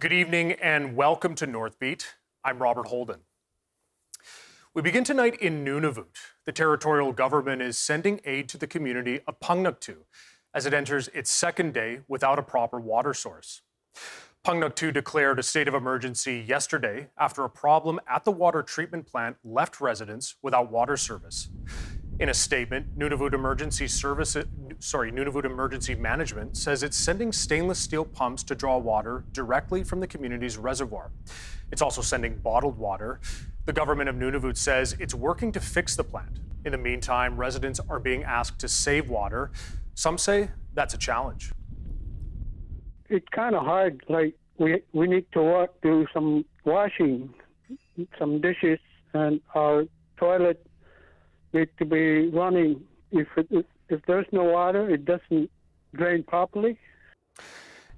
Good evening and welcome to Northbeat. I'm Robert Holden. We begin tonight in Nunavut. The territorial government is sending aid to the community of Pungnuktu as it enters its second day without a proper water source. Pungnuktu declared a state of emergency yesterday after a problem at the water treatment plant left residents without water service. In a statement, Nunavut Emergency Management says it's sending stainless steel pumps to draw water directly from the community's reservoir. It's also sending bottled water. The government of Nunavut says it's working to fix the plant. In the meantime, residents are being asked to save water. Some say that's a challenge. It's kind of hard. Like we need to do some washing, some dishes, and our toilet need to be running. If there's no water, it doesn't drain properly.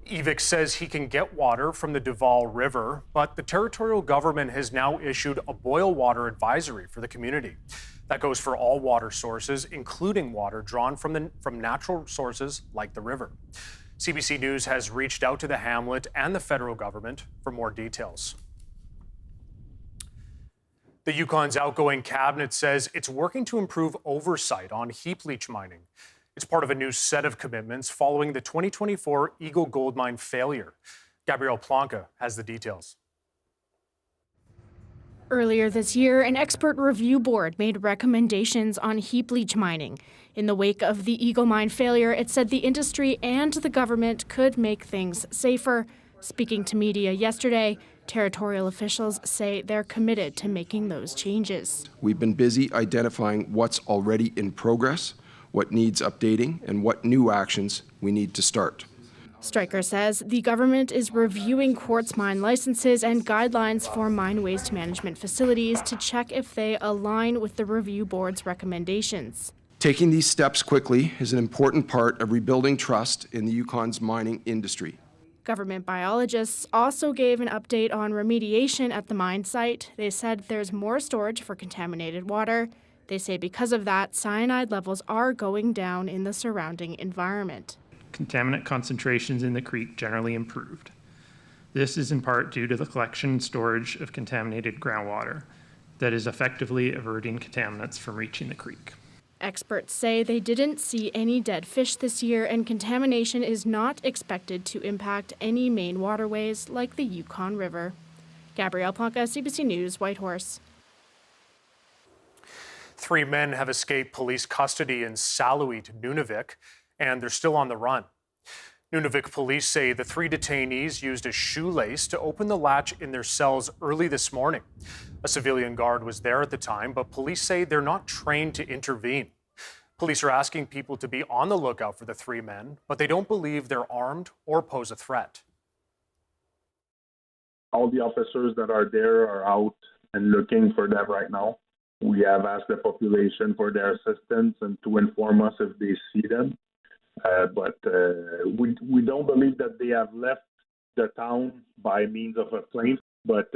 Evic says he can get water from the Duval River, but the territorial government has now issued a boil water advisory for the community. That goes for all water sources, including water drawn from natural sources like the river. CBC News has reached out to the hamlet and the federal government for more details. The Yukon's outgoing cabinet says it's working to improve oversight on heap leach mining. It's part of a new set of commitments following the 2024 Eagle Gold Mine failure. Gabrielle Plonka has the details. Earlier this year, an expert review board made recommendations on heap leach mining. In the wake of the Eagle Mine failure, it said the industry and the government could make things safer. Speaking to media yesterday, territorial officials say they're committed to making those changes. We've been busy identifying what's already in progress, what needs updating, and what new actions we need to start. Stryker says the government is reviewing quartz mine licenses and guidelines for mine waste management facilities to check if they align with the review board's recommendations. Taking these steps quickly is an important part of rebuilding trust in the Yukon's mining industry. Government biologists also gave an update on remediation at the mine site. They said there's more storage for contaminated water. They say because of that, cyanide levels are going down in the surrounding environment. Contaminant concentrations in the creek generally improved. This is in part due to the collection and storage of contaminated groundwater that is effectively averting contaminants from reaching the creek. Experts say they didn't see any dead fish this year, and contamination is not expected to impact any main waterways like the Yukon River. Gabrielle Plonka, CBC News, Whitehorse. 3 men have escaped police custody in Iqaluit, Nunavik, and they're still on the run. Nunavik police say the 3 detainees used a shoelace to open the latch in their cells early this morning. A civilian guard was there at the time, but police say they're not trained to intervene. Police are asking people to be on the lookout for the 3 men, but they don't believe they're armed or pose a threat. All the officers that are there are out and looking for them right now. We have asked the population for their assistance and to inform us if they see them. But we don't believe that they have left the town by means of a plane, but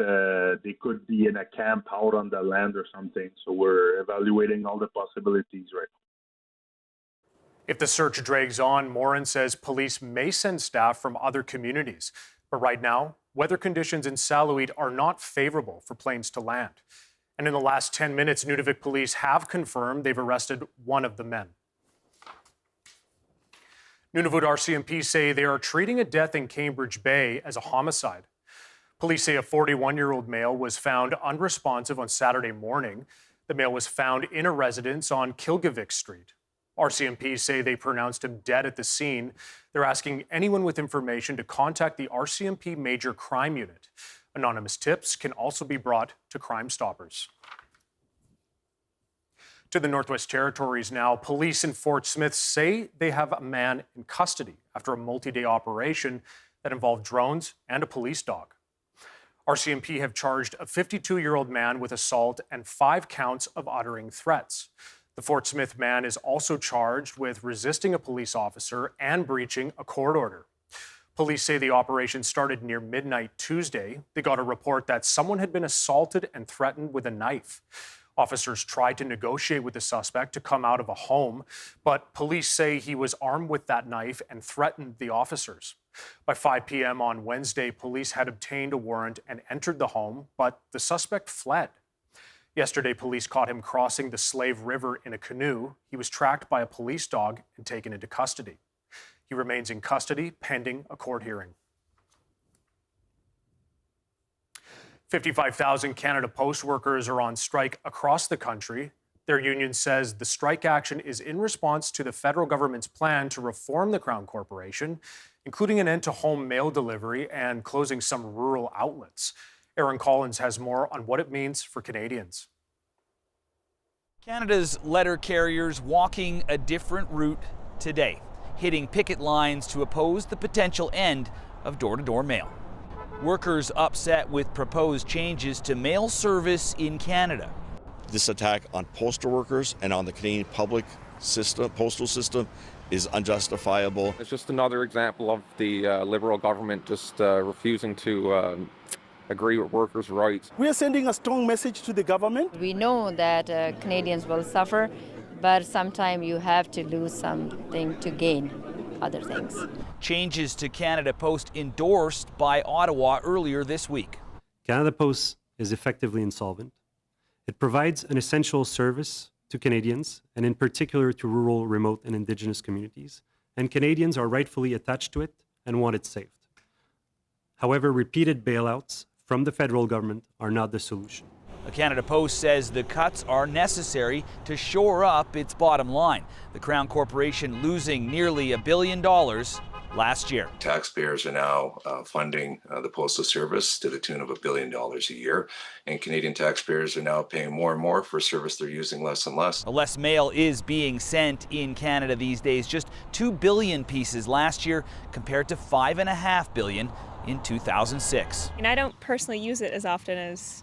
they could be in a camp out on the land or something. So we're evaluating all the possibilities right now. If the search drags on, Morin says police may send staff from other communities. But right now, weather conditions in Iqaluit are not favorable for planes to land. And in the last 10 minutes, Nunavik police have confirmed they've arrested one of the men. Nunavut RCMP say they are treating a death in Cambridge Bay as a homicide. Police say a 41-year-old male was found unresponsive on Saturday morning. The male was found in a residence on Kilgavik Street. RCMP say they pronounced him dead at the scene. They're asking anyone with information to contact the RCMP Major Crime Unit. Anonymous tips can also be brought to Crime Stoppers. To the Northwest Territories now, police in Fort Smith say they have a man in custody after a multi-day operation that involved drones and a police dog. RCMP have charged a 52-year-old man with assault and 5 counts of uttering threats. The Fort Smith man is also charged with resisting a police officer and breaching a court order. Police say the operation started near midnight Tuesday. They got a report that someone had been assaulted and threatened with a knife. Officers tried to negotiate with the suspect to come out of a home, but police say he was armed with that knife and threatened the officers. By 5 p.m. on Wednesday, police had obtained a warrant and entered the home, but the suspect fled. Yesterday, police caught him crossing the Slave River in a canoe. He was tracked by a police dog and taken into custody. He remains in custody pending a court hearing. 55,000 Canada Post workers are on strike across the country. Their union says the strike action is in response to the federal government's plan to reform the Crown Corporation, including an end to home mail delivery and closing some rural outlets. Aaron Collins has more on what it means for Canadians. Canada's letter carriers walking a different route today, hitting picket lines to oppose the potential end of door-to-door mail. Workers upset with proposed changes to mail service in Canada. This attack on postal workers and on the Canadian public system, postal system, is unjustifiable. It's just another example of the Liberal government just refusing to agree with workers' rights. We are sending a strong message to the government. We know that Canadians will suffer, but sometimes you have to lose something to gain other things. Changes to Canada Post endorsed by Ottawa earlier this week. Canada Post is effectively insolvent. It provides an essential service to Canadians, and in particular to rural, remote, and Indigenous communities, and Canadians are rightfully attached to it and want it saved. However, repeated bailouts from the federal government are not the solution. The Canada Post says the cuts are necessary to shore up its bottom line. The Crown Corporation losing nearly $1 billion last year. Taxpayers are now funding the Postal Service to the tune of $1 billion a year, and Canadian taxpayers are now paying more and more for a service they're using less and less. Less mail is being sent in Canada these days, just 2 billion pieces last year compared to 5.5 billion in 2006. And I don't personally use it as often as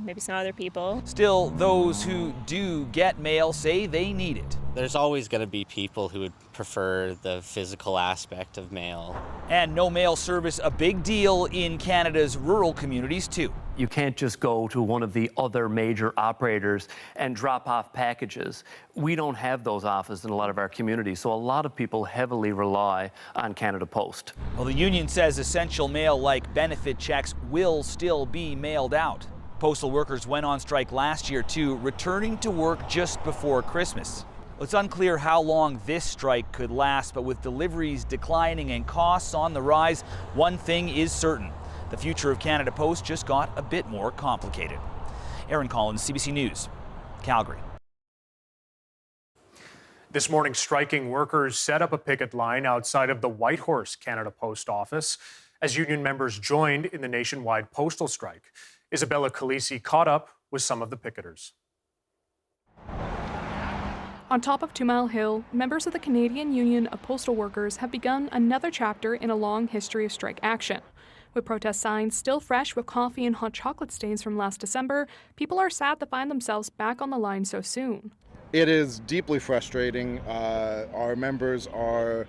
maybe some other people. Still, those who do get mail say they need it. There's always going to be people who would prefer the physical aspect of mail. And no mail service a big deal in Canada's rural communities too. You can't just go to one of the other major operators and drop off packages. We don't have those offices in a lot of our communities, so a lot of people heavily rely on Canada Post. Well, the union says essential mail like benefit checks will still be mailed out. Postal workers went on strike last year too, returning to work just before Christmas. It's unclear how long this strike could last, but with deliveries declining and costs on the rise, one thing is certain. The future of Canada Post just got a bit more complicated. Aaron Collins, CBC News, Calgary. This morning, striking workers set up a picket line outside of the Whitehorse Canada Post office as union members joined in the nationwide postal strike. Isabella Calisi caught up with some of the picketers. On top of 2 Mile Hill, members of the Canadian Union of Postal Workers have begun another chapter in a long history of strike action. With protest signs still fresh with coffee and hot chocolate stains from last December, people are sad to find themselves back on the line so soon. It is deeply frustrating. Our members are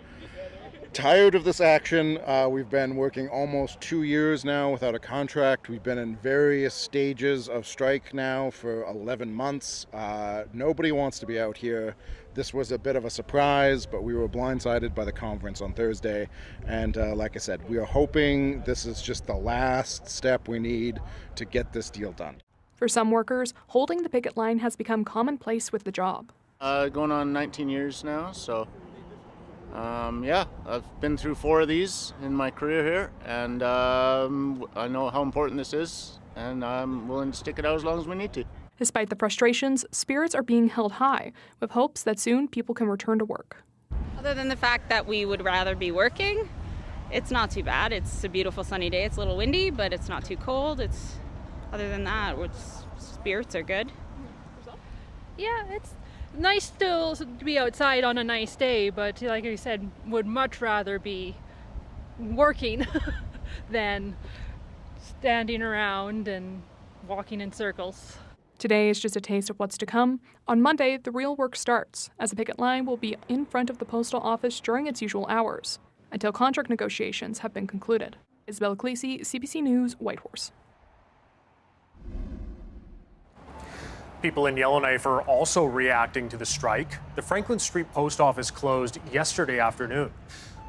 tired of this action. We've been working almost 2 years now without a contract. We've been in various stages of strike now for 11 months. Nobody wants to be out here. This was a bit of a surprise, but we were blindsided by the conference on Thursday. And like I said, we are hoping this is just the last step we need to get this deal done. For some workers, holding the picket line has become commonplace with the job. Going on 19 years now, so yeah, I've been through 4 of these in my career here, and I know how important this is, and I'm willing to stick it out as long as we need to. Despite the frustrations, spirits are being held high, with hopes that soon people can return to work. Other than the fact that we would rather be working, it's not too bad. It's a beautiful sunny day. It's a little windy, but it's not too cold. Other than that, spirits are good. Yeah, it's nice still to be outside on a nice day, but like I said, would much rather be working than standing around and walking in circles. Today is just a taste of what's to come. On Monday, the real work starts, as the picket line will be in front of the postal office during its usual hours, until contract negotiations have been concluded. Isabella Calisi, CBC News, Whitehorse. People in Yellowknife are also reacting to the strike. The Franklin Street Post Office closed yesterday afternoon.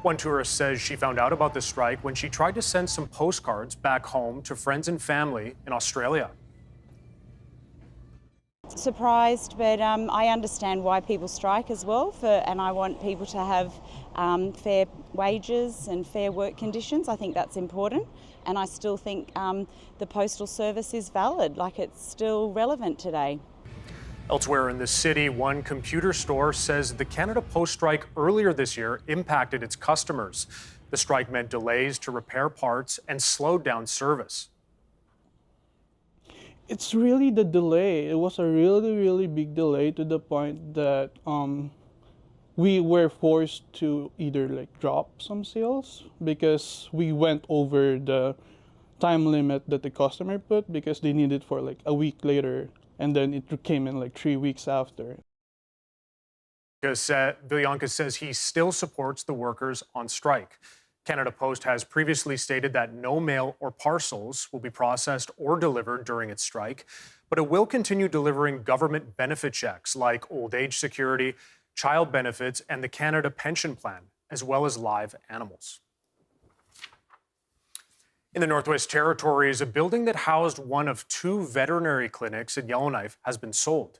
One tourist says she found out about the strike when she tried to send some postcards back home to friends and family in Australia. Surprised, but I understand why people strike as well, and I want people to have fair wages and fair work conditions. I think that's important, and I still think the postal service is valid, like it's still relevant today. Elsewhere in the city, one computer store says the Canada Post strike earlier this year impacted its customers. The strike meant delays to repair parts and slowed down service. It's really the delay. It was a really big delay to the point that we were forced to either like drop some sales because we went over the time limit that the customer put because they needed for like a week later, and then it came in like 3 weeks after. Villanka says he still supports the workers on strike. Canada Post has previously stated that no mail or parcels will be processed or delivered during its strike, but it will continue delivering government benefit checks like old age security, child benefits, and the Canada Pension Plan, as well as live animals. In the Northwest Territories, a building that housed one of 2 veterinary clinics in Yellowknife has been sold.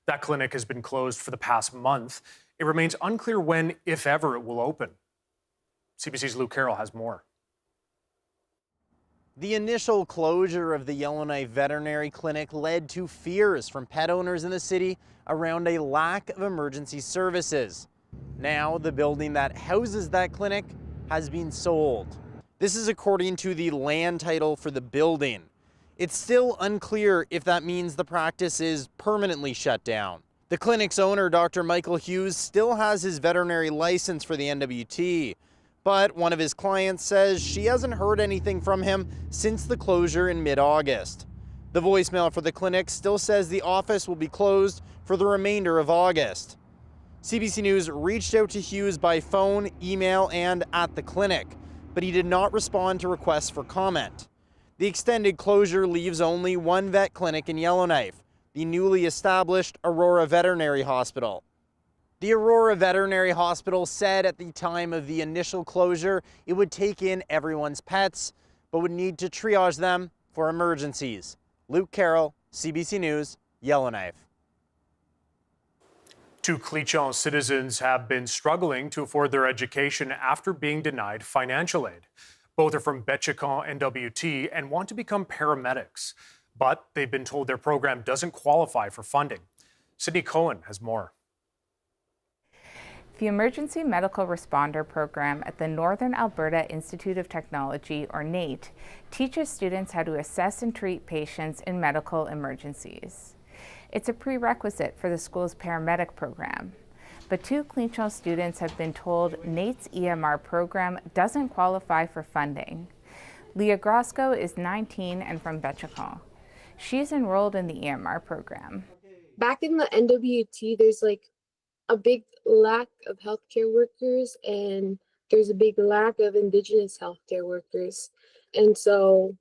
That clinic has been closed for the past month. It remains unclear when, if ever, it will open. CBC's Luke Carroll has more. The initial closure of the Yellowknife Veterinary Clinic led to fears from pet owners in the city around a lack of emergency services. Now, the building that houses that clinic has been sold. This is according to the land title for the building. It's still unclear if that means the practice is permanently shut down. The clinic's owner, Dr. Michael Hughes, still has his veterinary license for the NWT. But one of his clients says she hasn't heard anything from him since the closure in mid-August. The voicemail for the clinic still says the office will be closed for the remainder of August. CBC News reached out to Hughes by phone, email, and at the clinic, but he did not respond to requests for comment. The extended closure leaves only one vet clinic in Yellowknife, the newly established Aurora Veterinary Hospital. The Aurora Veterinary Hospital said at the time of the initial closure it would take in everyone's pets, but would need to triage them for emergencies. Luke Carroll, CBC News, Yellowknife. 2 Clichan citizens have been struggling to afford their education after being denied financial aid. Both are from Betchican NWT and want to become paramedics, but they've been told their program doesn't qualify for funding. Sydney Cohen has more. The Emergency Medical Responder Program at the Northern Alberta Institute of Technology, or NAIT, teaches students how to assess and treat patients in medical emergencies. It's a prerequisite for the school's paramedic program. But 2 Clichan students have been told NAIT's EMR program doesn't qualify for funding. Leah Grosco is 19 and from Betchican. She's enrolled in the EMR program. Back in the NWT, there's like a big lack of healthcare workers, and there's a big lack of Indigenous healthcare workers. And so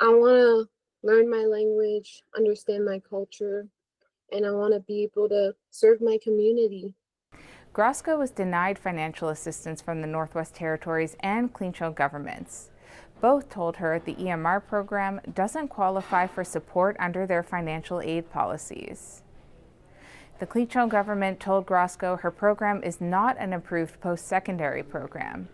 I want to learn my language, understand my culture, and I want to be able to serve my community. Grosco was denied financial assistance from the Northwest Territories and Clichan governments. Both told her the EMR program doesn't qualify for support under their financial aid policies. The Clichan government told Grosco her program is not an approved post-secondary program.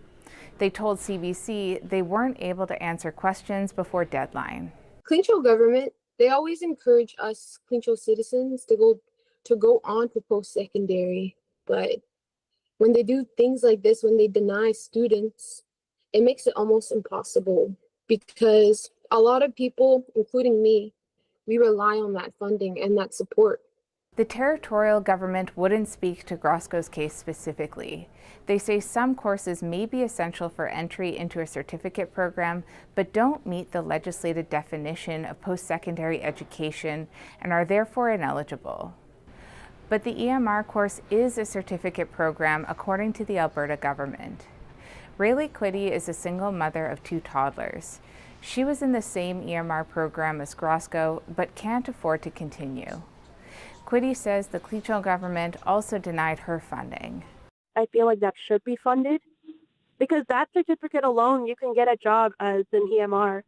They told CBC they weren't able to answer questions before deadline. Clichan government, they always encourage us Clichan citizens to go on to post-secondary, but when they do things like this, when they deny students, it makes it almost impossible because a lot of people, including me, we rely on that funding and that support. The territorial government wouldn't speak to Grosco's case specifically. They say some courses may be essential for entry into a certificate program, but don't meet the legislated definition of post-secondary education and are therefore ineligible. But the EMR course is a certificate program according to the Alberta government. Rayleigh Quiddy is a single mother of 2 toddlers. She was in the same EMR program as Grosco, but can't afford to continue. Quiddy says the Clichan government also denied her funding. I feel like that should be funded because that certificate alone, you can get a job as an EMR.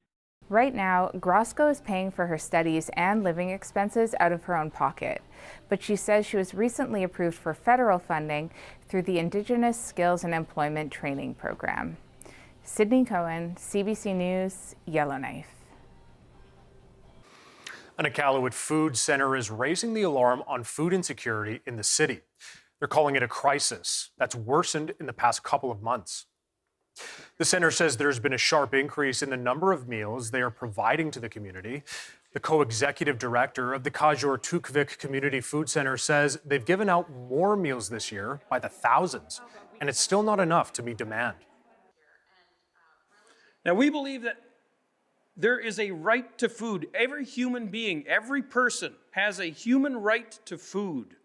Right now, Grosko is paying for her studies and living expenses out of her own pocket, but she says she was recently approved for federal funding through the Indigenous Skills and Employment Training Program. Sydney Cohen, CBC News, Yellowknife. An Iqaluit food center is raising the alarm on food insecurity in the city. They're calling it a crisis that's worsened in the past couple of months. The center says there's been a sharp increase in the number of meals they are providing to the community. The co-executive director of the Kajor Tukvik Community Food Center says they've given out more meals this year by the thousands, and it's still not enough to meet demand. Now, we believe that there is a right to food. Every human being, every person has a human right to food.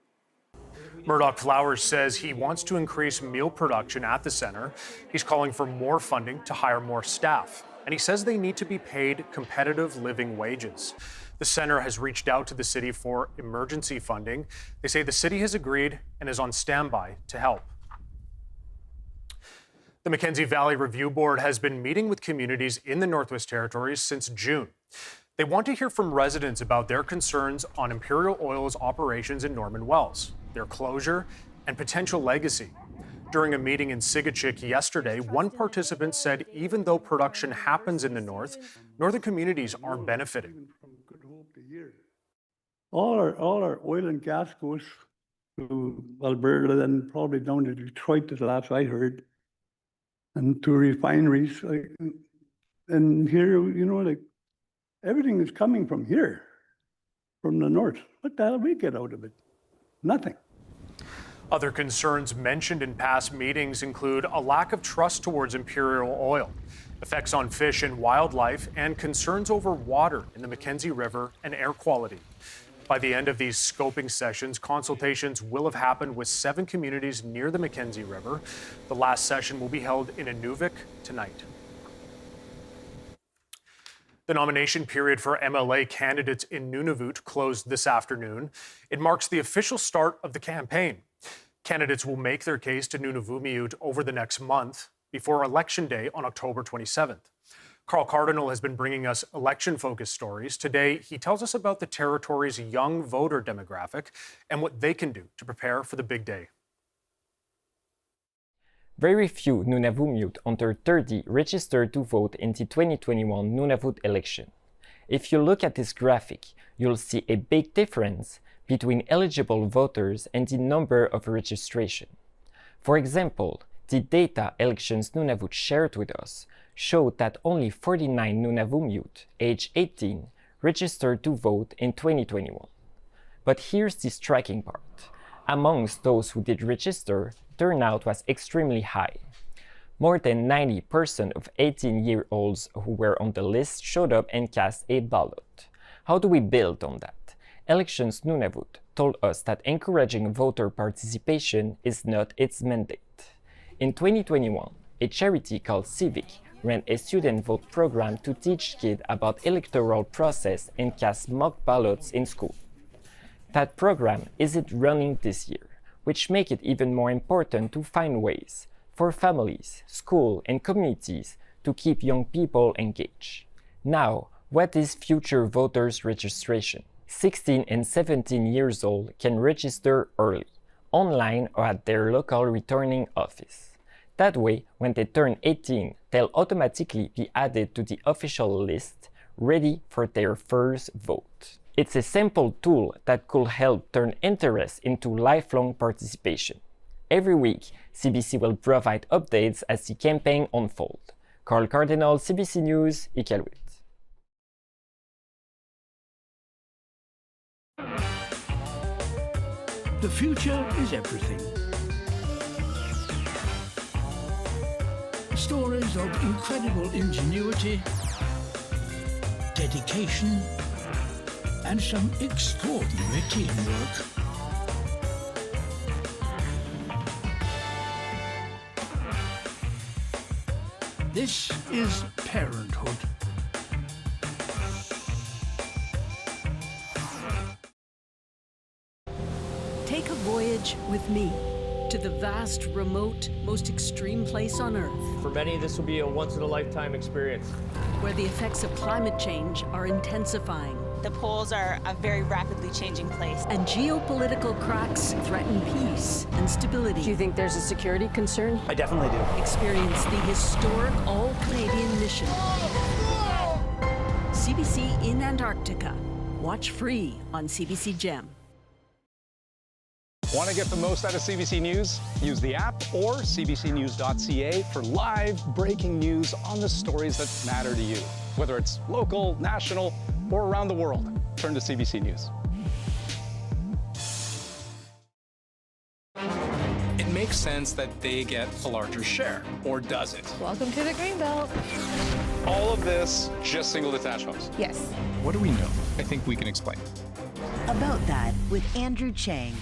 Murdoch Flowers says he wants to increase meal production at the center. He's calling for more funding to hire more staff. And he says they need to be paid competitive living wages. The center has reached out to the city for emergency funding. They say the city has agreed and is on standby to help. The Mackenzie Valley Review Board has been meeting with communities in the Northwest Territories since June. They want to hear from residents about their concerns on Imperial Oil's operations in Norman Wells, their closure, and potential legacy. During a meeting in Sigachik yesterday, one participant said even though production happens in the north, northern communities aren't benefiting. All our oil and gas goes to Alberta and probably down to Detroit, the last I heard, and to refineries. And here, everything is coming from here, from the north. What the hell we get out of it? Nothing. Other concerns mentioned in past meetings include a lack of trust towards Imperial Oil, effects on fish and wildlife, and concerns over water in the Mackenzie River and air quality. By the end of these scoping sessions, consultations will have happened with 7 communities near the Mackenzie River. The last session will be held in Nunavik tonight. The nomination period for MLA candidates in Nunavut closed this afternoon. It marks the official start of the campaign. Candidates will make their case to Nunavut over the next month before Election Day on October 27th. Carl Cardinal has been bringing us election-focused stories. Today, he tells us about the territory's young voter demographic and what they can do to prepare for the big day. Very few Nunavummiut under 30 registered to vote in the 2021 Nunavut election. If you look at this graphic, you'll see a big difference between eligible voters and the number of registration. For example, the data Elections Nunavut shared with us showed that only 49 Nunavummiut, age 18, registered to vote in 2021. But here's the striking part. Amongst those who did register, turnout was extremely high. More than 90% of 18-year-olds who were on the list showed up and cast a ballot. How do we build on that? Elections Nunavut told us that encouraging voter participation is not its mandate. In 2021, a charity called Civic ran a student vote program to teach kids about electoral process and cast mock ballots in school. That program isn't running this year, which make it even more important to find ways for families, schools, and communities to keep young people engaged. Now, what is future voters registration? 16 and 17 years old can register early, online or at their local returning office. That way, when they turn 18, they'll automatically be added to the official list, ready for their first vote. It's a simple tool that could help turn interest into lifelong participation. Every week, CBC will provide updates as the campaign unfolds. Carl Cardinal, CBC News, Iqaluit. The future is everything. Stories of incredible ingenuity, dedication, and some extraordinary teamwork. This is parenthood. Take a voyage with me to the vast, remote, most extreme place on Earth. For many, this will be a once-in-a-lifetime experience. Where the effects of climate change are intensifying. The poles are a very rapidly changing place. And geopolitical cracks threaten peace and stability. Do you think there's a security concern? I definitely do. Experience the historic all-Canadian mission. CBC in Antarctica. Watch free on CBC Gem. Want to get the most out of CBC News? Use the app or cbcnews.ca for live breaking news on the stories that matter to you. Whether it's local, national, or around the world, turn to CBC News. It makes sense that they get a larger share, or does it? Welcome to the Greenbelt. All of this, just single detached homes. Yes. What do we know? I think we can explain. About that with Andrew Chang.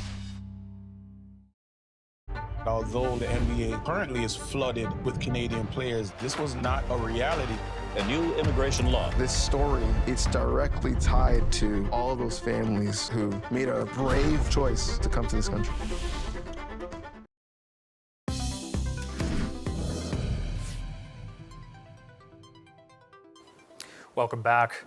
Although the NBA currently is flooded with Canadian players, this was not a reality. A new immigration law. This story, it's directly tied to all of those families who made a brave choice to come to this country. Welcome back.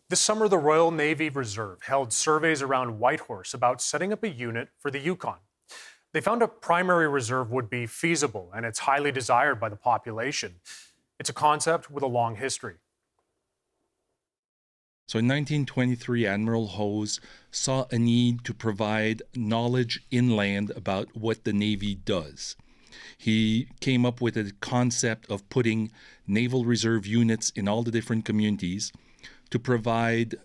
This summer, the Royal Navy Reserve held surveys around Whitehorse about setting up a unit for the Yukon. They found a primary reserve would be feasible, and it's highly desired by the population. It's a concept with a long history. So in 1923, Admiral Hose saw a need to provide knowledge inland about what the Navy does. He came up with a concept of putting Naval Reserve units in all the different communities to provide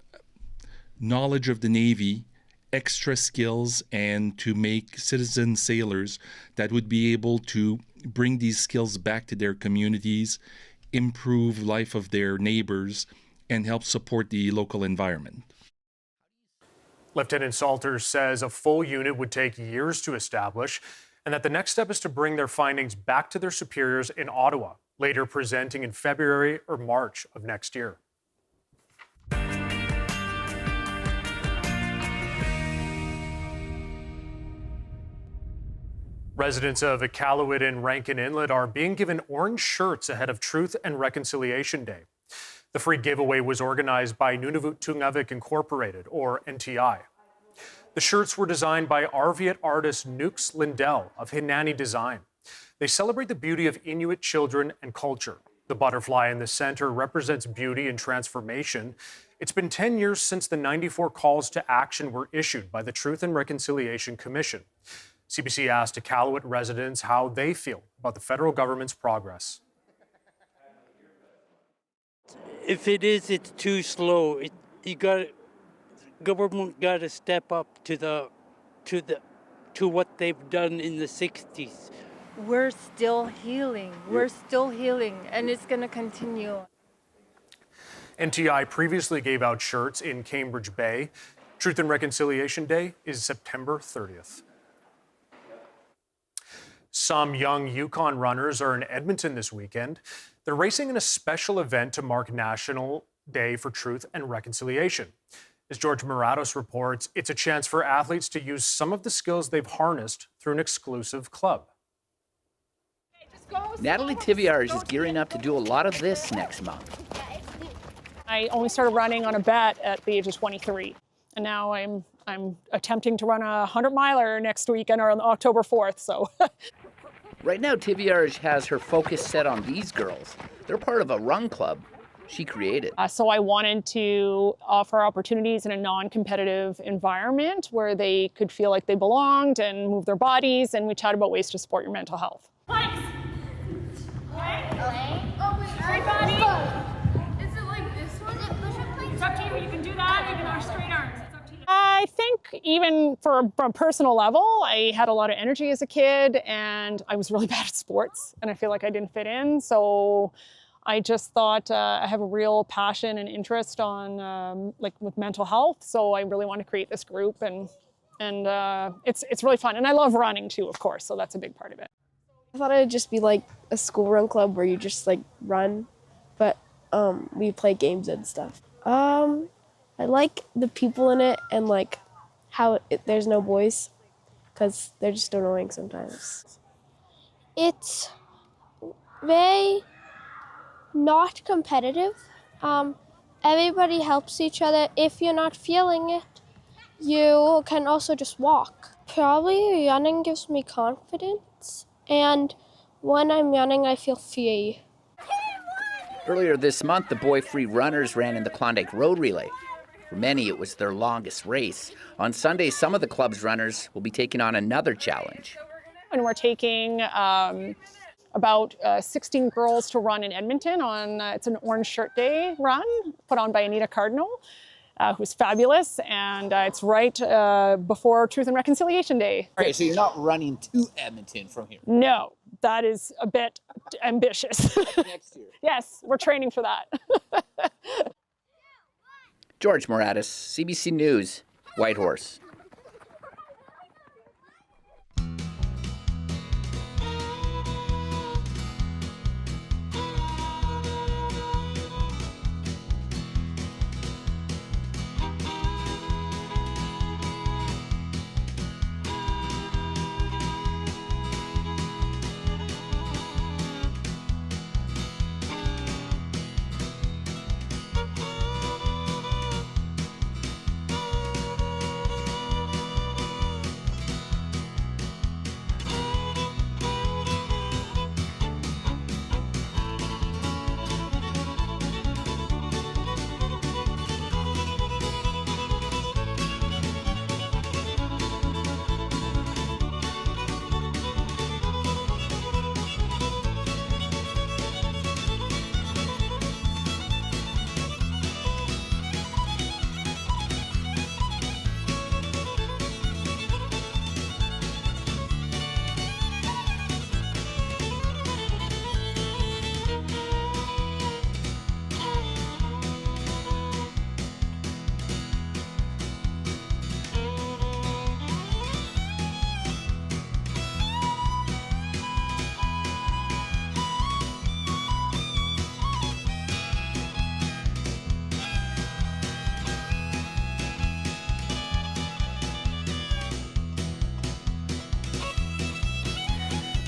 knowledge of the Navy, extra skills, and to make citizen sailors that would be able to bring these skills back to their communities, improve life of their neighbors, and help support the local environment. Lieutenant Salters says a full unit would take years to establish, and that the next step is to bring their findings back to their superiors in Ottawa, later presenting in February or March of next year. Residents of Iqaluit in Rankin Inlet are being given orange shirts ahead of Truth and Reconciliation Day. The free giveaway was organized by Nunavut Incorporated, or NTI. The shirts were designed by Arviat artist Nux Lindell of Hinani Design. They celebrate the beauty of Inuit children and culture. The butterfly in the center represents beauty and transformation. It's been 10 years since the 94 calls to action were issued by the Truth and Reconciliation Commission. CBC asked Iqaluit residents how they feel about the federal government's progress. If it is, it's too slow. Government got to step up to what they've done in the 60s. We're still healing. We're still healing, and it's going to continue. NTI previously gave out shirts in Cambridge Bay. Truth and Reconciliation Day is September 30th. Some young Yukon runners are in Edmonton this weekend. They're racing in a special event to mark National Day for Truth and Reconciliation. As George Moratos reports, it's a chance for athletes to use some of the skills they've harnessed through an exclusive club. Natalie Tiviarge is gearing up to do a lot of this next month. I only started running on a bet at the age of 23, and now I'm attempting to run a 100-miler next weekend or on October 4th. So. Right now, Tiviarge has her focus set on these girls. They're part of a run club she created. So I wanted to offer opportunities in a non-competitive environment where they could feel like they belonged and move their bodies, and we chat about ways to support your mental health. Planks. Everybody. Is it like this one? It's up to you. You can do that even our straight arms. It's up to you. I think even from a personal level, I had a lot of energy as a kid, and I was really bad at sports, and I feel like I didn't fit in. So I just thought I have a real passion and interest on with mental health. So I really want to create this group, and it's really fun. And I love running too, of course. So that's a big part of it. I thought it'd just be like a school run club where you just like run, but we play games and stuff. I like the people in it and like how there's no boys. because they're just annoying sometimes. It's very not competitive. Everybody helps each other. If you're not feeling it, you can also just walk. Probably running gives me confidence, and when I'm running, I feel free. Earlier this month, the Boy Free runners ran in the Klondike Road Relay. For many, it was their longest race. On Sunday, some of the club's runners will be taking on another challenge. And we're taking about 16 girls to run in Edmonton on, it's an Orange Shirt Day run put on by Anita Cardinal, who's fabulous, and it's right before Truth and Reconciliation Day. Okay, so you're not running to Edmonton from here? No, that is a bit ambitious. Next year? Yes, we're training for that. George Moratis, CBC News, Whitehorse.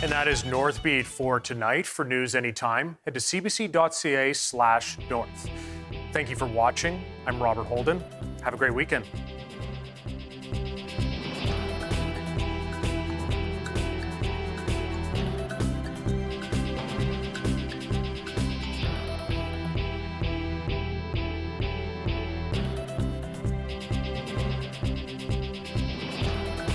And that is Northbeat for tonight. For news anytime, head to cbc.ca/north. Thank you for watching. I'm Robert Holden. Have a great weekend.